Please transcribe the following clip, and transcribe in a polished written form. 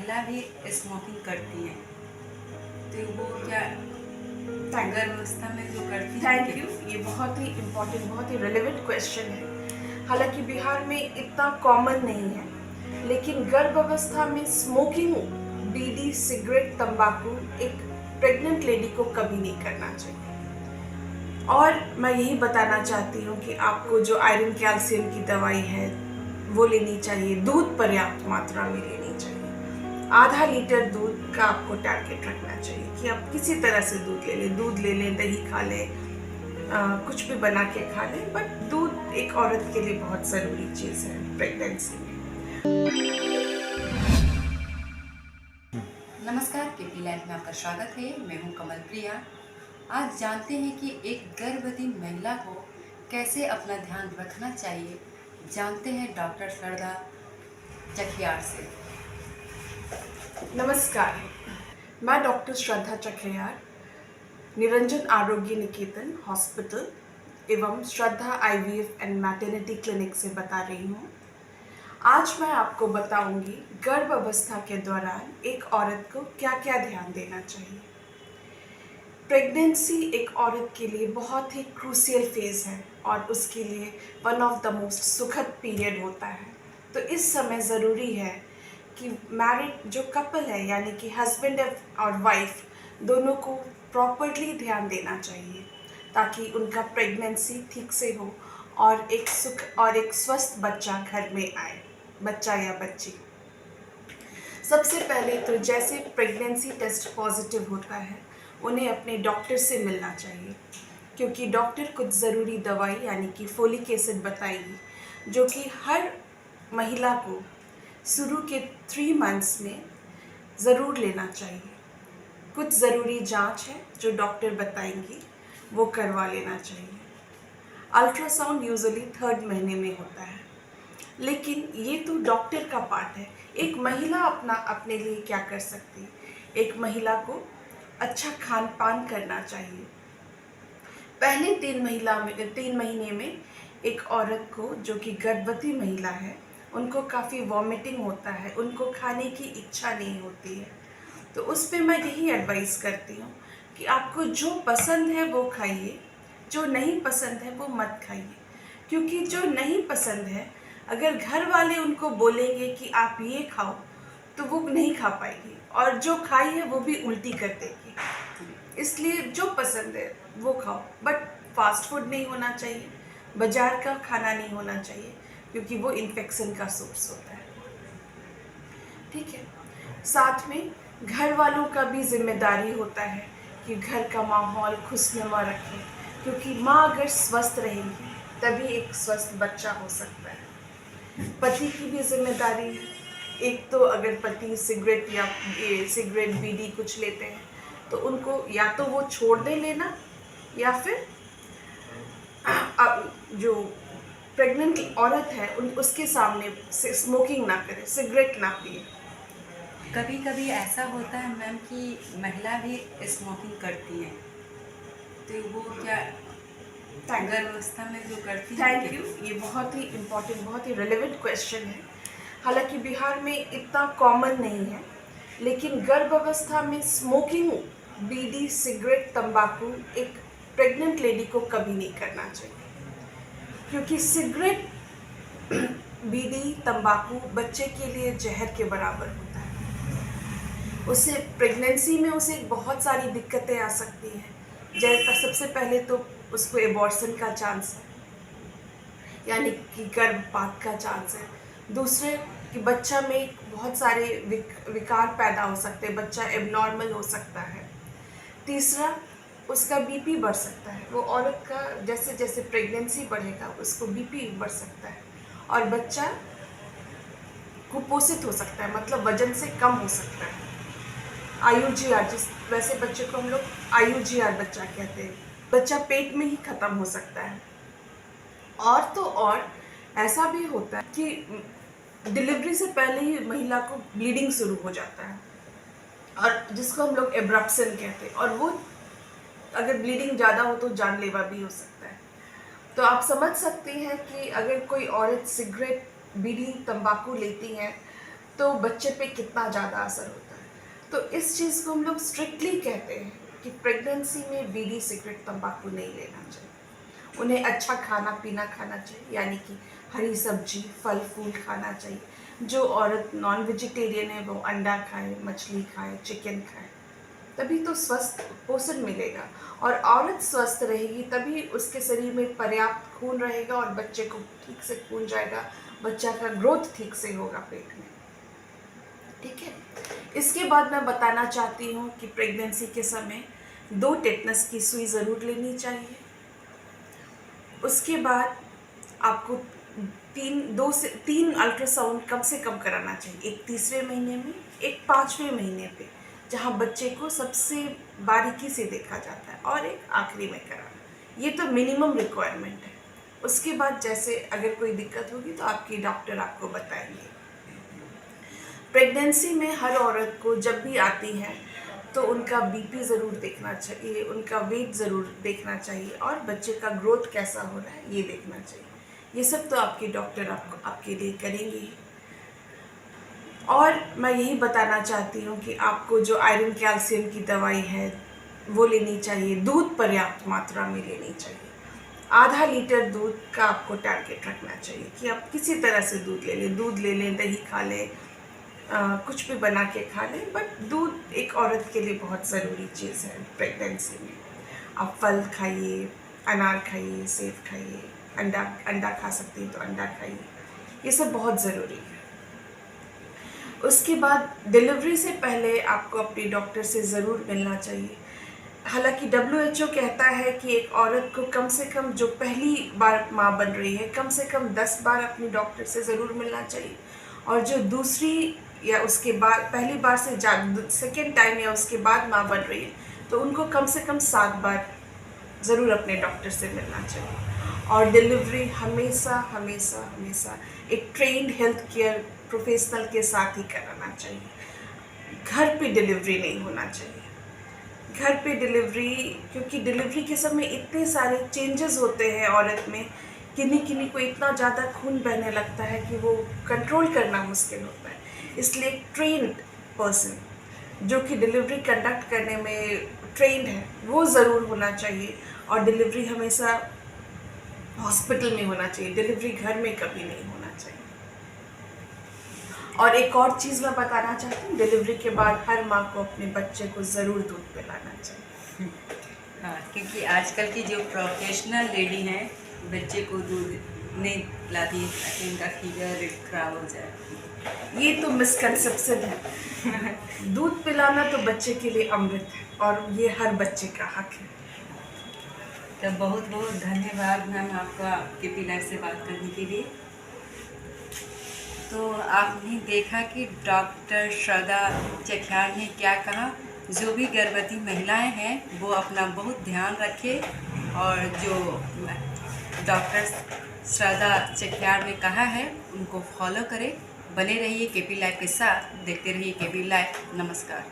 महिला भी स्मोकिंग करती हैं, तो वो क्या थैंक गर्भावस्था में जो करती हैं? Thank you. ये बहुत ही इम्पोर्टेंट, बहुत ही रेलेवेंट क्वेश्चन है। हालांकि बिहार में इतना कॉमन नहीं है, लेकिन गर्भावस्था में स्मोकिंग, बीड़ी, सिगरेट, तंबाकू एक प्रेग्नेंट लेडी को कभी नहीं करना चाहिए। और मैं यही बताना चाहती हूँ कि आपको जो आयरन कैल्शियम की दवाई है वो लेनी चाहिए। दूध पर्याप्त मात्रा में लेनी चाहिए। आधा लीटर दूध का आपको टारगेट रखना चाहिए कि आप किसी तरह से दूध ले लें, दही खा लें, कुछ भी बना के खा लें, बट दूध एक औरत के लिए बहुत ज़रूरी चीज़ है प्रेगनेंसी में। नमस्कार, केपी लाइफ में आपका स्वागत है। मैं हूं कमल प्रिया। आज जानते हैं कि एक गर्भवती महिला को कैसे अपना ध्यान रखना चाहिए। जानते हैं डॉक्टर श्रद्धा चखियार से। नमस्कार, मैं डॉक्टर श्रद्धा चखियार, निरंजन आरोग्य निकेतन हॉस्पिटल एवं श्रद्धा IVF एंड मैटरनिटी क्लिनिक से बता रही हूँ। आज मैं आपको बताऊंगी गर्भ अवस्था के दौरान एक औरत को क्या क्या ध्यान देना चाहिए। प्रेगनेंसी एक औरत के लिए बहुत ही क्रूशियल फेज है और उसके लिए वन ऑफ द मोस्ट सुखद पीरियड होता है। तो इस समय ज़रूरी है कि मैरिड जो कपल है, यानी कि हस्बैंड और वाइफ, दोनों को प्रॉपरली ध्यान देना चाहिए ताकि उनका प्रेगनेंसी ठीक से हो और एक सुख और एक स्वस्थ बच्चा घर में आए, बच्चा या बच्ची। सबसे पहले तो जैसे प्रेगनेंसी टेस्ट पॉजिटिव होता है, उन्हें अपने डॉक्टर से मिलना चाहिए, क्योंकि डॉक्टर कुछ ज़रूरी दवाई यानी कि फोलिक एसिड बताएगी, जो कि हर महिला को शुरू के 3 मंथ्स में ज़रूर लेना चाहिए। कुछ ज़रूरी जांच है जो डॉक्टर बताएंगी, वो करवा लेना चाहिए। अल्ट्रासाउंड यूजुअली 3rd महीने में होता है, लेकिन ये तो डॉक्टर का पार्ट है। एक महिला अपने लिए क्या कर सकती है? एक महिला को अच्छा खान पान करना चाहिए। पहले 3 महीने में एक औरत को, जो कि गर्भवती महिला है, उनको काफ़ी वॉमिटिंग होता है, उनको खाने की इच्छा नहीं होती है। तो उस पर मैं यही एडवाइस करती हूँ कि आपको जो पसंद है वो खाइए, जो नहीं पसंद है वो मत खाइए। क्योंकि जो नहीं पसंद है, अगर घर वाले उनको बोलेंगे कि आप ये खाओ, तो वो नहीं खा पाएगी, और जो खाई है वो भी उल्टी कर देगी। इसलिए जो पसंद है वो खाओ, बट फास्ट फूड नहीं होना चाहिए, बाजार का खाना नहीं होना चाहिए, क्योंकि वो इन्फेक्शन का सोर्स होता है। ठीक है। साथ में घर वालों का भी जिम्मेदारी होता है कि घर का माहौल खुशनुमा रखें, क्योंकि माँ अगर स्वस्थ रहेगी तभी एक स्वस्थ बच्चा हो सकता है। पति की भी जिम्मेदारी है। एक तो अगर पति सिगरेट बीड़ी कुछ लेते हैं, तो उनको या तो वो छोड़ दे लेना, या फिर जो प्रेग्नेंट औरत है उसके सामने स्मोकिंग ना करे, सिगरेट ना पिए। कभी कभी ऐसा होता है मैम कि महिला भी स्मोकिंग करती हैं, तो वो क्या गर्भावस्था में जो करती हैं? Thank you. ये बहुत ही इम्पोर्टेंट, बहुत ही रेलेवेंट क्वेश्चन है। हालांकि बिहार में इतना कॉमन नहीं है, लेकिन गर्भावस्था में स्मोकिंग, बीड़ी, सिगरेट, तंबाकू एक प्रेग्नेंट लेडी को कभी नहीं करना चाहिए, क्योंकि सिगरेट, बीड़ी, तंबाकू बच्चे के लिए जहर के बराबर होता है। उससे प्रेगनेंसी में उसे बहुत सारी दिक्कतें आ सकती हैं। जैसे सबसे पहले तो उसको एबॉर्शन का चांस है, यानी कि गर्भपात का चांस है। दूसरे कि बच्चा में बहुत सारे विकार पैदा हो सकते हैं, बच्चा एबनॉर्मल हो सकता है। तीसरा, उसका बीपी बढ़ सकता है। वो औरत का जैसे जैसे प्रेगनेंसी बढ़ेगा उसको बीपी बढ़ सकता है, और बच्चा कुपोषित हो सकता है, मतलब वजन से कम हो सकता है। IUGR, वैसे बच्चे को हम लोग IUGR बच्चा कहते हैं, बच्चा पेट में ही खत्म हो सकता है। और तो और ऐसा भी होता है कि डिलीवरी से पहले ही महिला को ब्लीडिंग शुरू हो जाता है, और जिसको हम लोग एब्रप्शन कहते हैं, और वो अगर ब्लीडिंग ज़्यादा हो तो जानलेवा भी हो सकता है। तो आप समझ सकते हैं कि अगर कोई औरत सिगरेट, बीड़ी, तंबाकू लेती है, तो बच्चे पे कितना ज़्यादा असर होता है। तो इस चीज़ को हम लोग स्ट्रिक्टली कहते हैं कि प्रेगनेंसी में बीड़ी, सिगरेट, तंबाकू नहीं लेना चाहिए। उन्हें अच्छा खाना पीना खाना चाहिए, यानी कि हरी सब्जी, फल फूल खाना चाहिए। जो औरत नॉन वेजिटेरियन है वो अंडा खाए, मछली खाए, चिकन खाए, तभी तो स्वस्थ पोषण मिलेगा। और औरत स्वस्थ रहेगी तभी उसके शरीर में पर्याप्त खून रहेगा और बच्चे को ठीक से खून जाएगा, बच्चा का ग्रोथ ठीक से होगा पेट में। ठीक है। इसके बाद मैं बताना चाहती हूँ कि प्रेगनेंसी के समय 2 टेटनस की सुई ज़रूर लेनी चाहिए। उसके बाद आपको 2 से 3 अल्ट्रासाउंड कम से कम कराना चाहिए, एक तीसरे महीने में, एक 5वें महीने पे, जहाँ बच्चे को सबसे बारीकी से देखा जाता है, और एक आखिरी में कराना। ये तो मिनिमम रिक्वायरमेंट है। उसके बाद जैसे अगर कोई दिक्कत होगी तो आपकी डॉक्टर आपको बताएंगे। प्रेगनेंसी में हर औरत को जब भी आती है तो उनका बीपी ज़रूर देखना चाहिए, उनका वेट ज़रूर देखना चाहिए, और बच्चे का ग्रोथ कैसा हो रहा है ये देखना चाहिए। ये सब तो आपके डॉक्टर आपके लिए करेंगे ही। और मैं यही बताना चाहती हूँ कि आपको जो आयरन कैल्शियम की दवाई है वो लेनी चाहिए, दूध पर्याप्त मात्रा में लेनी चाहिए। आधा लीटर दूध का आपको टारगेट रखना चाहिए कि आप किसी तरह से दूध ले लें, दही खा लें, कुछ भी बना के खा लें, बट दूध एक औरत के लिए बहुत ज़रूरी चीज़ है प्रेगनेंसी में। आप फल खाइए, अनार खाइए, सेब खाइए, अंडा खा सकते हैं तो अंडा खाइए, ये सब बहुत ज़रूरी है। उसके बाद डिलीवरी से पहले आपको अपने डॉक्टर से ज़रूर मिलना चाहिए। हालांकि WHO कहता है कि एक औरत को कम से कम, जो पहली बार माँ बन रही है, कम से कम 10 बार अपने डॉक्टर से ज़रूर मिलना चाहिए, और जो दूसरी या उसके बाद पहली बार से सेकेंड टाइम या उसके बाद माँ बन रही है तो उनको कम से कम 7 बार ज़रूर अपने डॉक्टर से मिलना चाहिए। और डिलीवरी हमेशा हमेशा हमेशा एक ट्रेन्ड हेल्थ केयर प्रोफेशनल के साथ ही कराना चाहिए। घर पे डिलीवरी नहीं होना चाहिए। घर पे डिलीवरी, क्योंकि डिलीवरी के समय इतने सारे चेंजेस होते हैं औरत में, किन्हीं को इतना ज़्यादा खून बहने लगता है कि वो कंट्रोल करना मुश्किल होता है। इसलिए एक ट्रेन्ड पर्सन जो कि डिलीवरी कंडक्ट करने में ट्रेन्ड है वो ज़रूर होना चाहिए। और डिलीवरी हमेशा हॉस्पिटल में होना चाहिए, डिलीवरी घर में कभी नहीं होना चाहिए। और एक और चीज़ मैं बताना चाहती हूँ, डिलीवरी के बाद हर माँ को अपने बच्चे को ज़रूर दूध पिलाना चाहिए। हाँ, क्योंकि आजकल की जो प्रोफेशनल लेडी हैं बच्चे को दूध नहीं पिलाती ताकि उनका फिगर खराब हो जाए। ये तो मिसकंसेप्शन है। दूध पिलाना तो बच्चे के लिए अमृत है और ये हर बच्चे का हक है। तो बहुत बहुत धन्यवाद मैम आपका KP लाइफ से बात करने के लिए। तो आपने देखा कि डॉक्टर श्रद्धा चेक्यार ने क्या कहा। जो भी गर्भवती महिलाएं हैं वो अपना बहुत ध्यान रखें और जो डॉक्टर श्रद्धा चेक्यार ने कहा है उनको फॉलो करें। बने रहिए KP लाइफ के साथ, देखते रहिए KP लाइफ। नमस्कार।